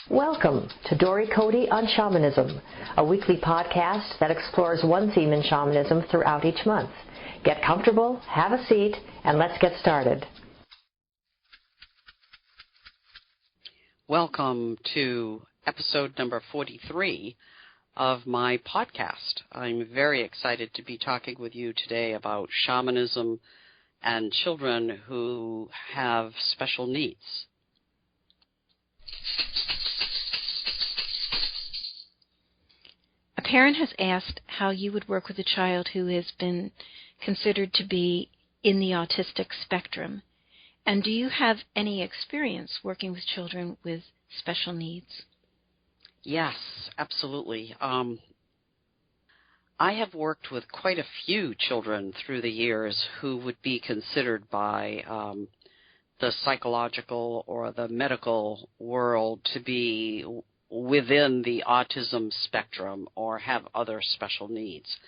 Welcome to Dory Cote on Shamanism, a weekly podcast that explores one theme in shamanism throughout each month. Get comfortable, have a seat, and let's get started. Welcome to episode number 43 of my podcast. I'm very excited to be talking with you today about shamanism and children who have special needs. A parent has asked how you would work with a child who has been considered to be in the autistic spectrum. And do you have any experience working with children with special needs? Yes, absolutely. I have worked with quite a few children through the years who would be considered by the psychological or the medical world to be within the autism spectrum or have other special needs.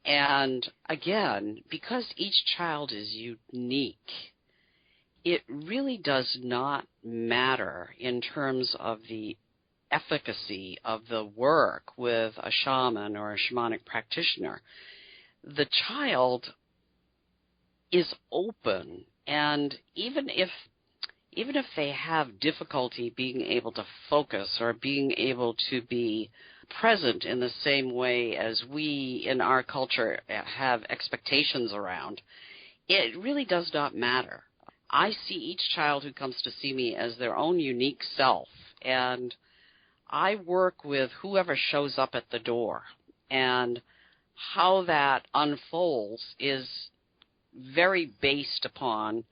And again, because each child is unique, it really does not matter in terms of the efficacy of the work with a shaman or a shamanic practitioner. The child is open, and even if they have difficulty being able to focus or being able to be present in the same way as we in our culture have expectations around, it really does not matter. I see each child who comes to see me as their own unique self, and I work with whoever shows up at the door, and how that unfolds is very based upon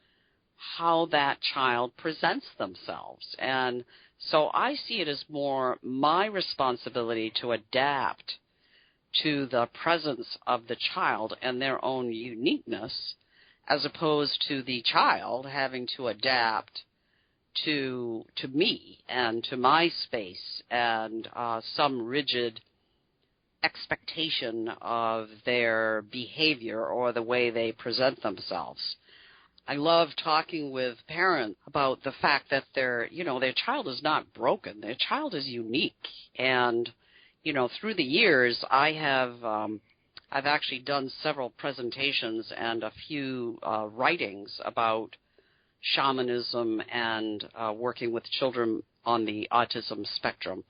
how that child presents themselves. And so I see it as more my responsibility to adapt to the presence of the child and their own uniqueness, as opposed to the child having to adapt to me and to my space and some rigid expectation of their behavior or the way they present themselves. I love talking with parents about the fact that their child is not broken. Their child is unique. And, through the years, I've actually done several presentations and a few writings about shamanism and working with children on the autism spectrum,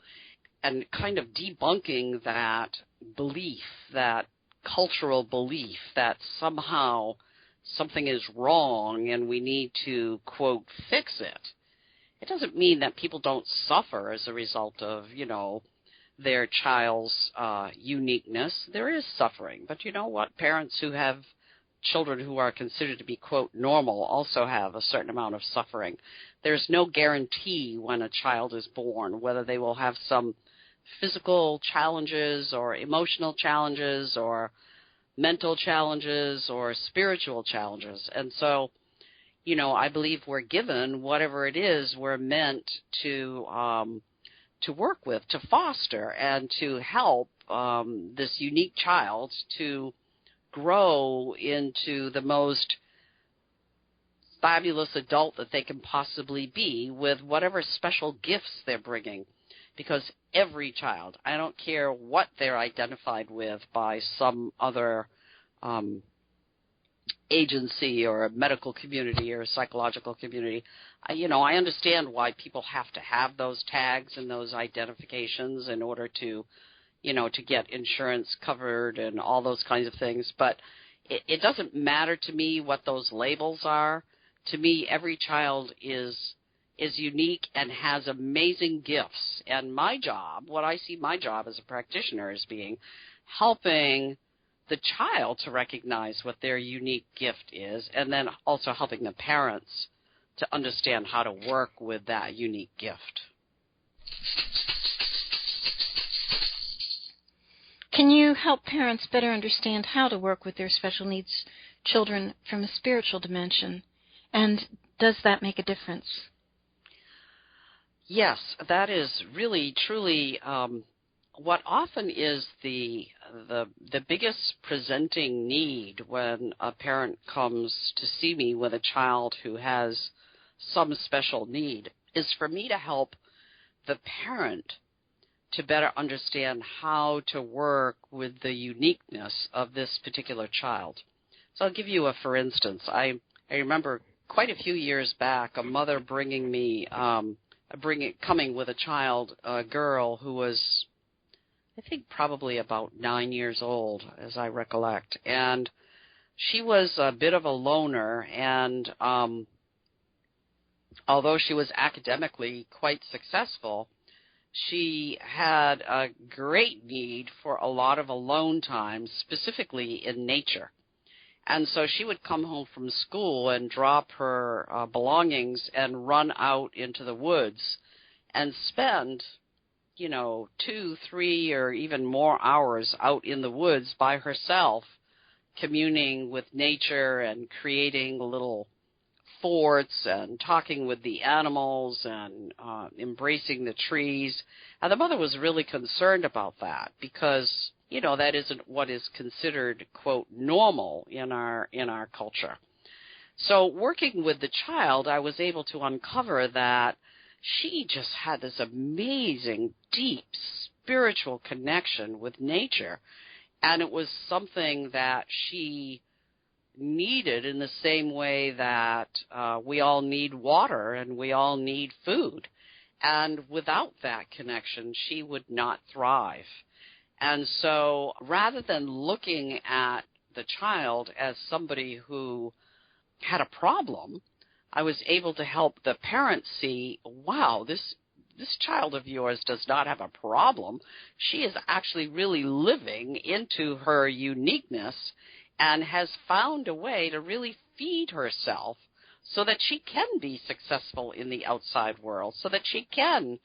and kind of debunking that belief, that cultural belief that somehow something is wrong and we need to, quote, fix it. It doesn't mean that people don't suffer as a result of, their child's uniqueness. There is suffering. But you know what? Parents who have children who are considered to be, quote, normal also have a certain amount of suffering. There's no guarantee when a child is born whether they will have some physical challenges or emotional challenges or mental challenges or spiritual challenges. And so, I believe we're given whatever it is we're meant to work with, to foster, and to help this unique child to grow into the most fabulous adult that they can possibly be with whatever special gifts they're bringing. Because every child, I don't care what they're identified with by some other agency or a medical community or a psychological community, I understand why people have to have those tags and those identifications in order to, to get insurance covered and all those kinds of things. But it doesn't matter to me what those labels are. To me, every child is unique and has amazing gifts. And my job, what I see my job as a practitioner as being, helping the child to recognize what their unique gift is, and then also helping the parents to understand how to work with that unique gift. Can you help parents better understand how to work with their special needs children from a spiritual dimension? And does that make a difference? Yes, that is really, truly what often is the biggest presenting need when a parent comes to see me with a child who has some special need is for me to help the parent to better understand how to work with the uniqueness of this particular child. So I'll give you a for instance. I remember quite a few years back a mother bringing me, coming with a child, a girl who was, I think, probably about 9 years old, as I recollect. And she was a bit of a loner, and although she was academically quite successful, she had a great need for a lot of alone time, specifically in nature. And so she would come home from school and drop her belongings and run out into the woods and spend, 2, 3, or even more hours out in the woods by herself, communing with nature and creating little forts and talking with the animals and embracing the trees. And the mother was really concerned about that because, that isn't what is considered, quote, normal in our culture. So working with the child, I was able to uncover that she just had this amazing, deep spiritual connection with nature. And it was something that she needed in the same way that we all need water and we all need food. And without that connection, she would not thrive. And so rather than looking at the child as somebody who had a problem, I was able to help the parents see, wow, this child of yours does not have a problem. She is actually really living into her uniqueness and has found a way to really feed herself so that she can be successful in the outside world, so that she can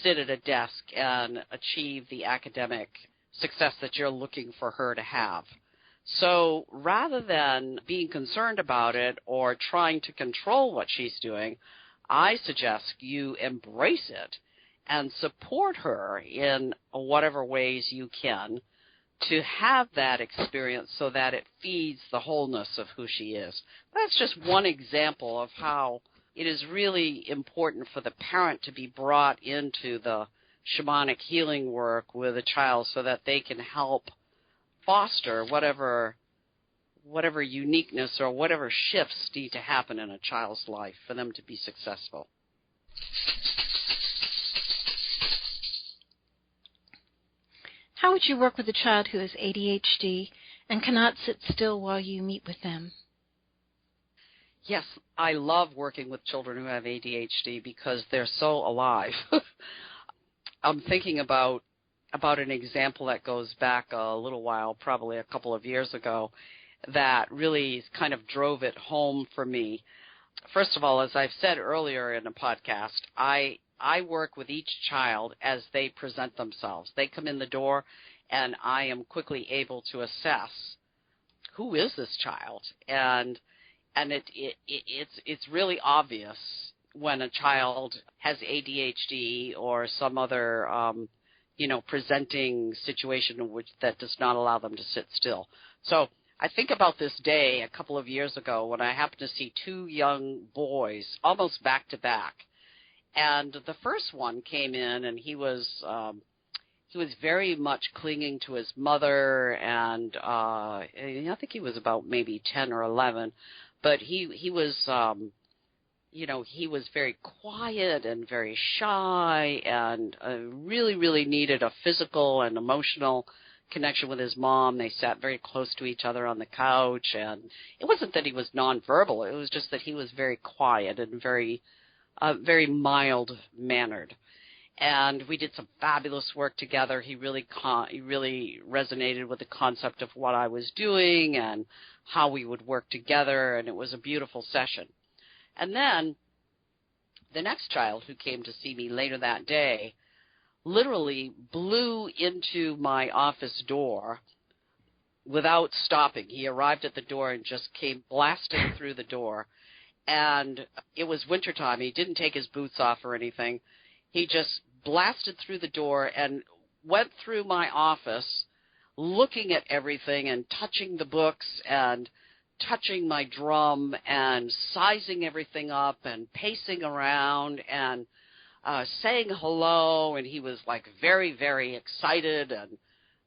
sit at a desk and achieve the academic success that you're looking for her to have. So rather than being concerned about it or trying to control what she's doing, I suggest you embrace it and support her in whatever ways you can to have that experience so that it feeds the wholeness of who she is. That's just one example of how it is really important for the parent to be brought into the shamanic healing work with a child so that they can help foster whatever uniqueness or whatever shifts need to happen in a child's life for them to be successful. How would you work with a child who has ADHD and cannot sit still while you meet with them? Yes, I love working with children who have ADHD because they're so alive. I'm thinking about an example that goes back a little while, probably a couple of years ago, that really kind of drove it home for me. First of all, as I've said earlier in the podcast, I work with each child as they present themselves. They come in the door, and I am quickly able to assess who is this child, and it's really obvious when a child has ADHD or some other presenting situation in which that does not allow them to sit still. So I think about this day a couple of years ago when I happened to see two young boys almost back to back. And the first one came in, and he was very much clinging to his mother, and I think he was about maybe 10 or 11, but he was he was very quiet and very shy, and really, really needed a physical and emotional connection with his mom. They sat very close to each other on the couch, and it wasn't that he was nonverbal. It was just that he was very quiet and very mild-mannered. And we did some fabulous work together. He really resonated with the concept of what I was doing and how we would work together, and it was a beautiful session. And then the next child who came to see me later that day literally blew into my office door without stopping. He arrived at the door and just came blasting through the door. And it was wintertime. He didn't take his boots off or anything. He just blasted through the door and went through my office looking at everything and touching the books and touching my drum and sizing everything up and pacing around. And saying hello, and he was like very, very excited and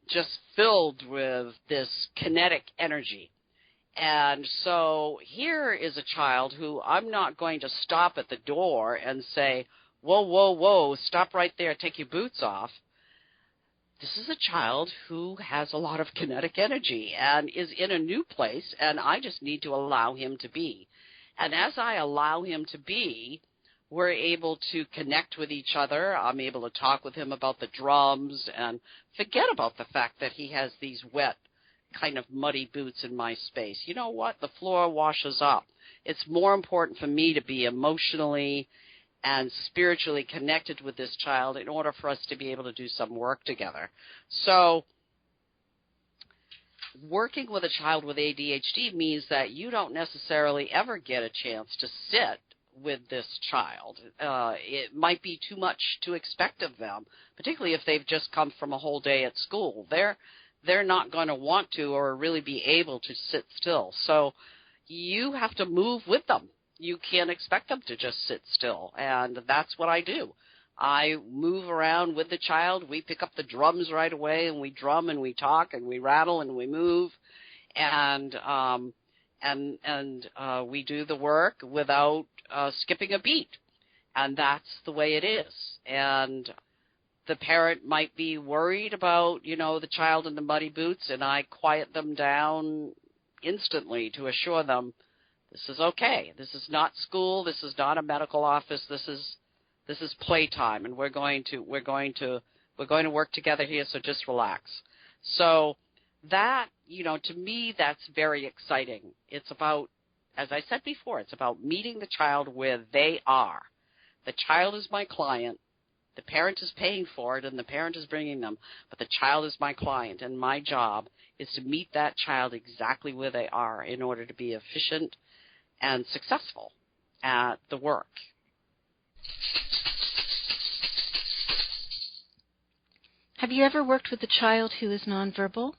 just filled with this kinetic energy. And so here is a child who I'm not going to stop at the door and say, whoa, whoa, whoa, stop right there, take your boots off. This is a child who has a lot of kinetic energy and is in a new place, and I just need to allow him to be. And as I allow him to be, we're able to connect with each other. I'm able to talk with him about the drums and forget about the fact that he has these wet, kind of muddy boots in my space. You know what? The floor washes up. It's more important for me to be emotionally and spiritually connected with this child in order for us to be able to do some work together. So working with a child with ADHD means that you don't necessarily ever get a chance to sit with this child. It might be too much to expect of them, particularly if they've just come from a whole day at school. They're not going to want to or really be able to sit still. So you have to move with them. You can't expect them to just sit still, and that's what I do. I move around with the child. We pick up the drums right away, and we drum and we talk and we rattle and we move, and we do the work without skipping a beat, and that's the way it is. And the parent might be worried about, the child in the muddy boots, and I quiet them down instantly to assure them this is okay. This is not school. This is not a medical office. This is playtime, and we're going to work together here. So just relax. So that, to me, that's very exciting. It's about, as I said before, it's about meeting the child where they are. The child is my client. The parent is paying for it, and the parent is bringing them. But the child is my client, and my job is to meet that child exactly where they are in order to be efficient and successful at the work. Have you ever worked with a child who is nonverbal?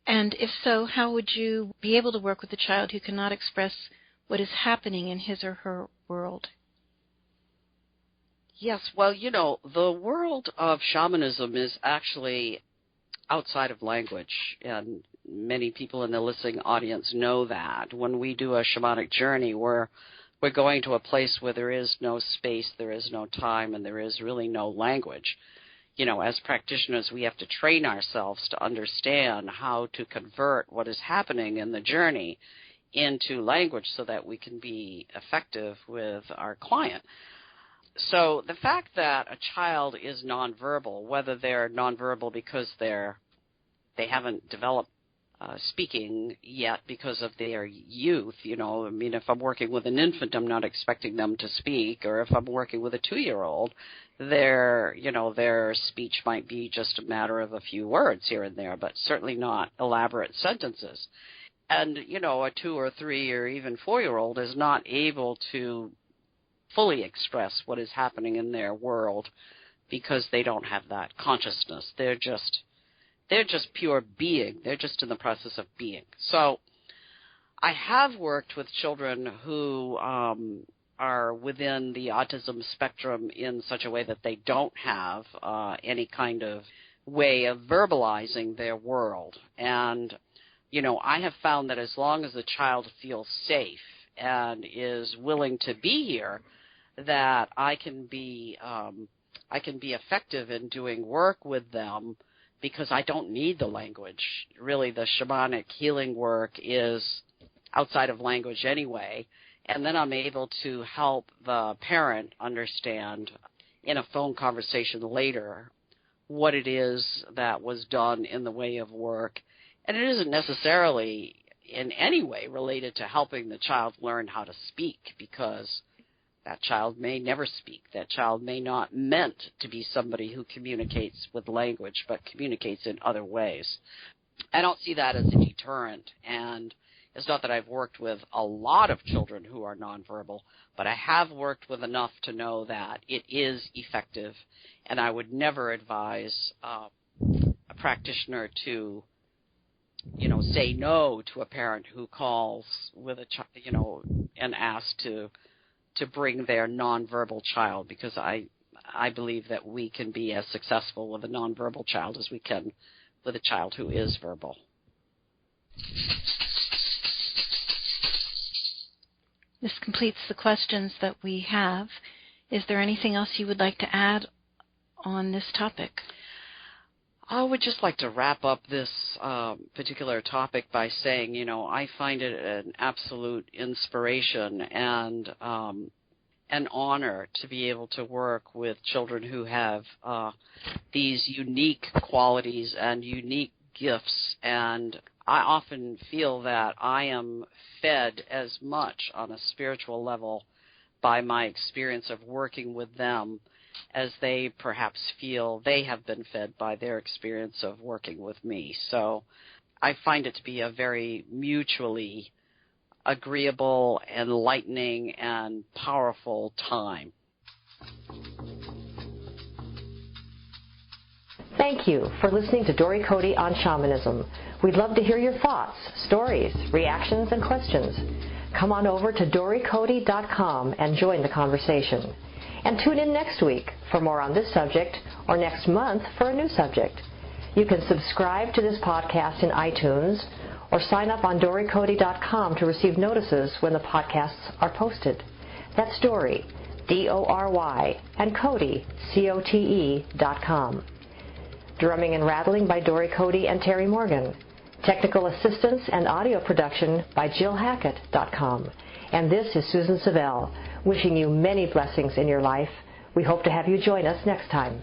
And if so, how would you be able to work with a child who cannot express what is happening in his or her world? Yes, well, the world of shamanism is actually outside of language, and many people in the listening audience know that. When we do a shamanic journey, we're going to a place where there is no space, there is no time, and there is really no language. As practitioners, we have to train ourselves to understand how to convert what is happening in the journey into language so that we can be effective with our client. So the fact that a child is nonverbal, whether they're nonverbal because they haven't developed speaking yet because of their youth, if I'm working with an infant, I'm not expecting them to speak, or if I'm working with a 2-year-old, their speech might be just a matter of a few words here and there, but certainly not elaborate sentences. And, a 2 or 3 or even 4-year-old is not able to fully express what is happening in their world because they don't have that consciousness. They're just pure being. They're just in the process of being. So I have worked with children who are within the autism spectrum in such a way that they don't have any kind of way of verbalizing their world. And, I have found that as long as the child feels safe and is willing to be here, that I can be effective in doing work with them because I don't need the language. Really, the shamanic healing work is outside of language anyway, and then I'm able to help the parent understand in a phone conversation later what it is that was done in the way of work. And it isn't necessarily in any way related to helping the child learn how to speak, because that child may never speak. That child may not meant to be somebody who communicates with language, but communicates in other ways. I don't see that as a deterrent, and it's not that I've worked with a lot of children who are nonverbal, but I have worked with enough to know that it is effective, and I would never advise a practitioner to say no to a parent who calls with a child, and asks to bring their nonverbal child, because I I believe that we can be as successful with a nonverbal child as we can with a child who is verbal. This completes the questions that we have. Is there anything else you would like to add on this topic? I would just like to wrap up this particular topic by saying, I find it an absolute inspiration and an honor to be able to work with children who have these unique qualities and unique gifts. And I often feel that I am fed as much on a spiritual level by my experience of working with them as they perhaps feel they have been fed by their experience of working with me. So I find it to be a very mutually agreeable, enlightening, and powerful time. Thank you for listening to Dory Cote on Shamanism. We'd love to hear your thoughts, stories, reactions, and questions. Come on over to dorycote.com and join the conversation. And tune in next week for more on this subject, or next month for a new subject. You can subscribe to this podcast in iTunes or sign up on dorycote.com to receive notices when the podcasts are posted. That's Dory, D-O-R-Y, and Cote, C-O-T-E.com. Drumming and rattling by Dory Cote and Terry Morgan. Technical assistance and audio production by JillHackett.com. And this is Susan Savelle, wishing you many blessings in your life. We hope to have you join us next time.